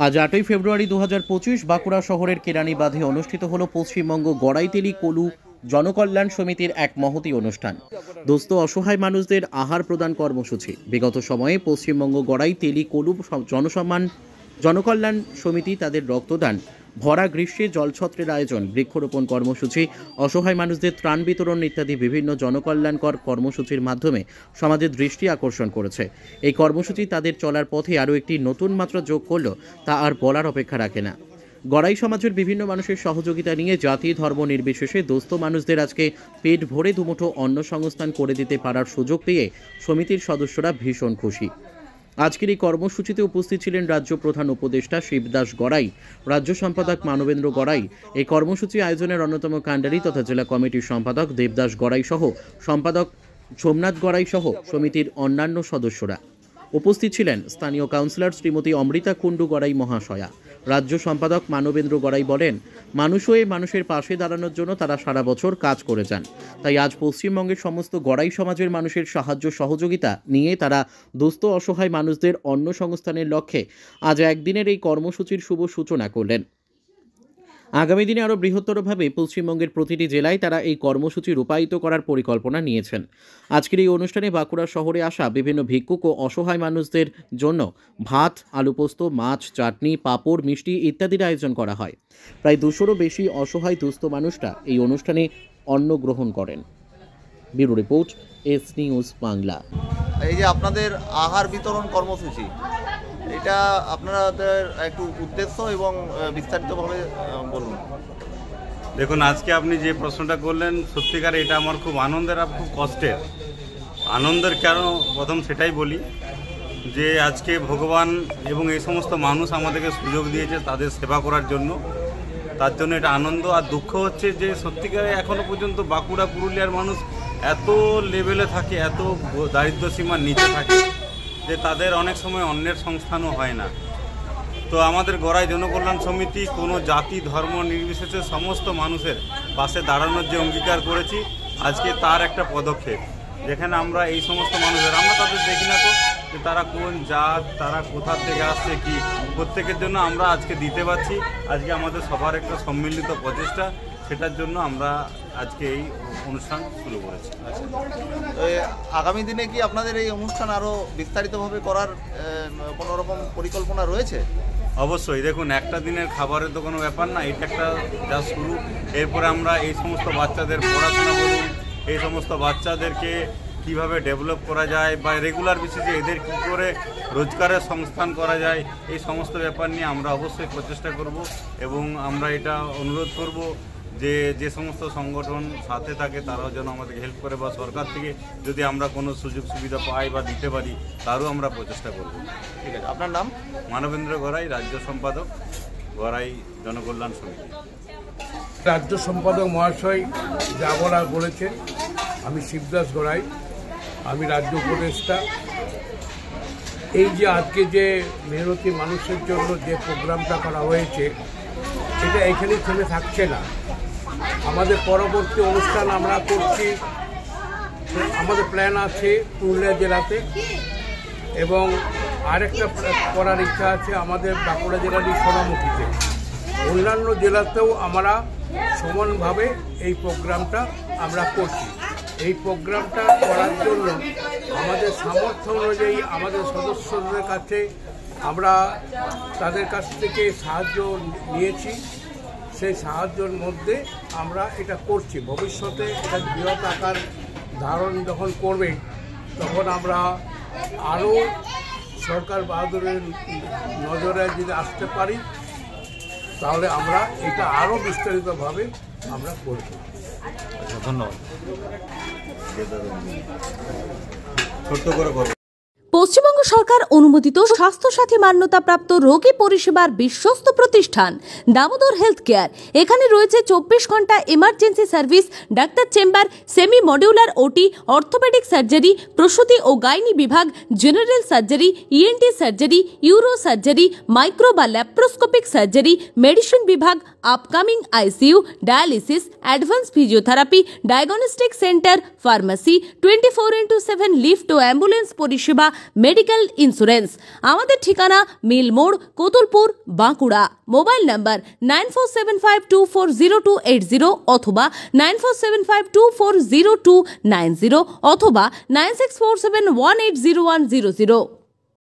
আজ 8ই ফেব্রুয়ারি 2025 বাঁকুড়া শহরের কেরানি বাঁধে অনুষ্ঠিত হল পশ্চিমবঙ্গ গড়াইতেলি কলু জনকল্যাণ সমিতির এক মহতী অনুষ্ঠান। দুস্থ অসহায় মানুষদের আহার প্রদান কর্মসূচি। বিগত সময়ে পশ্চিমবঙ্গ গড়াইতেলি কলু জনকল্যাণ সমিতি তাদের রক্তদান, ভরা গ্রীষ্মে জলছত্রের আয়োজন, বৃক্ষরোপণ কর্মসূচি, অসহায় মানুষদের ত্রাণ বিতরণ ইত্যাদি বিভিন্ন জনকল্যাণকর কর্মসূচির মাধ্যমে সমাজের দৃষ্টি আকর্ষণ করেছে। এই কর্মসূচি তাদের চলার পথে আরও একটি নতুন মাত্রা যোগ করল, তা আর বলার অপেক্ষা রাখে না। গড়াই সমাজের বিভিন্ন মানুষের সহযোগিতা নিয়ে জাতি ধর্ম নির্বিশেষে দুস্থ মানুষদের আজকে পেট ভরে দুমুঠো অন্ন সংস্থান করে দিতে পারার সুযোগ পেয়ে সমিতির সদস্যরা ভীষণ খুশি। আজকের এই কর্মসূচিতে উপস্থিত ছিলেন রাজ্য প্রধান উপদেষ্টা শিবদাস গড়াই, রাজ্য সম্পাদক মানবেন্দ্র গড়াই, এই কর্মসূচি আয়োজনের অন্যতম কাণ্ডারি তথা জেলা কমিটির সম্পাদক দেবদাস গড়াই সহ সম্পাদক সোমনাথ গড়াই সহ সমিতির অন্যান্য সদস্যরা। উপস্থিত ছিলেন স্থানীয় কাউন্সিলর শ্রীমতী অমৃতা কুণ্ডু গড়াই মহাশয়া। রাজ্য সম্পাদক মানবেন্দ্র গড়াই বলেন, মানুষ হয়ে মানুষের পাশে দাঁড়ানোর জন্য তারা সারা বছর কাজ করে যান। তাই আজ পশ্চিমবঙ্গের সমস্ত গড়াই সমাজের মানুষের সাহায্য সহযোগিতা নিয়ে তারা দুস্থ অসহায় মানুষদের অন্ন সংস্থানের লক্ষ্যে আজ একদিনের এই কর্মসূচির শুভ সূচনা করলেন। আগামী দিনে আরও বৃহত্তরভাবে পশ্চিমবঙ্গের প্রতিটি জেলায় তারা এই কর্মসূচি রূপায়িত করার পরিকল্পনা নিয়েছেন। আজকের এই অনুষ্ঠানে বাঁকুড়া শহরে আসা বিভিন্ন ভিক্ষুক ও অসহায় মানুষদের জন্য ভাত, আলু পোস্ত, মাছ, চাটনি, পাঁপড়, মিষ্টি ইত্যাদির আয়োজন করা হয়। প্রায় 200-রও বেশি অসহায় দুস্থ মানুষরা এই অনুষ্ঠানে অন্ন গ্রহণ করেন। Bureau report, S news Bangla. এই যে আপনাদের আহার বিতরণ কর্মসূচি, এটা আপনাদের একটু উদ্দেশ্য এবং বিস্তারিতভাবে বলুন। দেখুন, আজকে আপনি যে প্রশ্নটা করলেন, সত্যিকার এটা আমার খুব আনন্দের আর খুব কষ্টের। আনন্দের কেন প্রথম সেটাই বলি যে আজকে ভগবান এবং এই সমস্ত মানুষ আমাদেরকে সুযোগ দিয়েছে তাদের সেবা করার জন্য, তার জন্য এটা আনন্দ। আর দুঃখ হচ্ছে যে সত্যিকারে এখনও পর্যন্ত বাঁকুড়া পুরুলিয়ার মানুষ এত লেভেলে থাকে, এত দারিদ্র সীমার নিচে থাকে যে তাদের অনেক সময় অন্যের সংস্থানও হয় না। তো আমাদের গড়াই জনকল্যাণ সমিতি কোনো জাতি ধর্ম নির্বিশেষে সমস্ত মানুষের পাশে দাঁড়ানোর যে অঙ্গীকার করেছি, আজকে তার একটা পদক্ষেপ, যেখানে আমরা এই সমস্ত মানুষের আমরা তাদের দেখি না তো যে তারা কোন জাত, তারা কোথা থেকে আসছে, কি প্রত্যেকের জন্য আমরা আজকে দিতে পারছি। আজকে আমাদের সবার একটা সম্মিলিত প্রচেষ্টা, সেটার জন্য আমরা আজকে এই অনুষ্ঠান শুরু করেছি। আগামী দিনে কি আপনাদের এই অনুষ্ঠান আরও বিস্তারিতভাবে করার কোনো রকম পরিকল্পনা রয়েছে? অবশ্যই। দেখুন, একটা দিনের খাবারের তো কোনো ব্যাপার না, এটা একটা যা শুরু। এরপরে আমরা এই সমস্ত বাচ্চাদের পড়াশোনা বলুন, এই সমস্ত বাচ্চাদেরকে কিভাবে ডেভেলপ করা যায় বা রেগুলার বেসিসে এদের কী করে রোজগারের সংস্থান করা যায়, এই সমস্ত ব্যাপার নিয়ে আমরা অবশ্যই প্রচেষ্টা করব। এবং আমরা এটা অনুরোধ করব যে সমস্ত সংগঠন সাথে থাকে তারাও যেন আমাদেরকে হেল্প করে, বা সরকার থেকে যদি আমরা কোনো সুযোগ সুবিধা পাই বা দিতে পারি তারও আমরা প্রচেষ্টা করব। ঠিক আছে, আপনার নাম? মানবেন্দ্র গড়াই, রাজ্য সম্পাদক, গড়াই জনকল্যাণ সমিতি। রাজ্য সম্পাদক মহাশয় যা বলার বলেছেন। আমি শিবদাস গড়াই, আমি রাজ্য উপদেষ্টা। এই যে আজকে যে মেহনতি মানুষের জন্য যে প্রোগ্রামটা করা হয়েছে, এটা এখানেই থেমে থাকছে না। আমাদের পরবর্তী অনুষ্ঠান আমরা করছি, আমাদের প্ল্যান আছে পুরুলিয়া জেলাতে, এবং আরেকটা করার ইচ্ছা আছে আমাদের বাঁকুড়া জেলারই সোনামুখীতে। অন্যান্য জেলাতেও আমরা সমানভাবে এই প্রোগ্রামটা আমরা করছি। এই প্রোগ্রামটা করার জন্য আমাদের সামর্থ্য অনুযায়ী আমাদের সদস্যদের কাছে আমরা তাদের কাছ থেকে সাহায্য নিয়েছি। সেই সাহায্যের মধ্যে আমরা এটা করছি। ভবিষ্যতে এটা বৃহৎ আকার ধারণ যখন করবে, তখন আমরা আরও সরকার বাহাদুরের নজরে যদি আসতে পারি, তাহলে আমরা এটা আরও বিস্তারিতভাবে আমরা করব। ধন্যবাদ। ছোট্ট করে পশ্চিমবঙ্গ সরকার অনুমোদিত স্বাস্থ্যসাথী মান্যতাপ্রাপ্ত রোগী পরিষেবার বিশ্বস্ত প্রতিষ্ঠান দামোদর হেলথ কেয়ার। এখানে রয়েছে 24 ঘন্টা emergency service, doctor chamber, semi modular OT, orthopaedic surgery, প্রসূতি ও গাইনি বিভাগ, general surgery, ENT surgery, uro surgery, micro বা ল্যাপ্রোস্কোপিক সার্জারি, মেডিসিন বিভাগ, upcoming ICU, dialysis, advance physiotherapy, diagnostic centre, pharmacy, 24/7 lift ও ambulance পরিষেবা, মেডিকেল ইন্স্যুরেন্স। আমাদের ঠিকানা মিল মোড়, কোতুলপুর, বাঁকুড়া। মোবাইল নাম্বার 9475240280 অথবা 9475240290 অথবা 9647180100।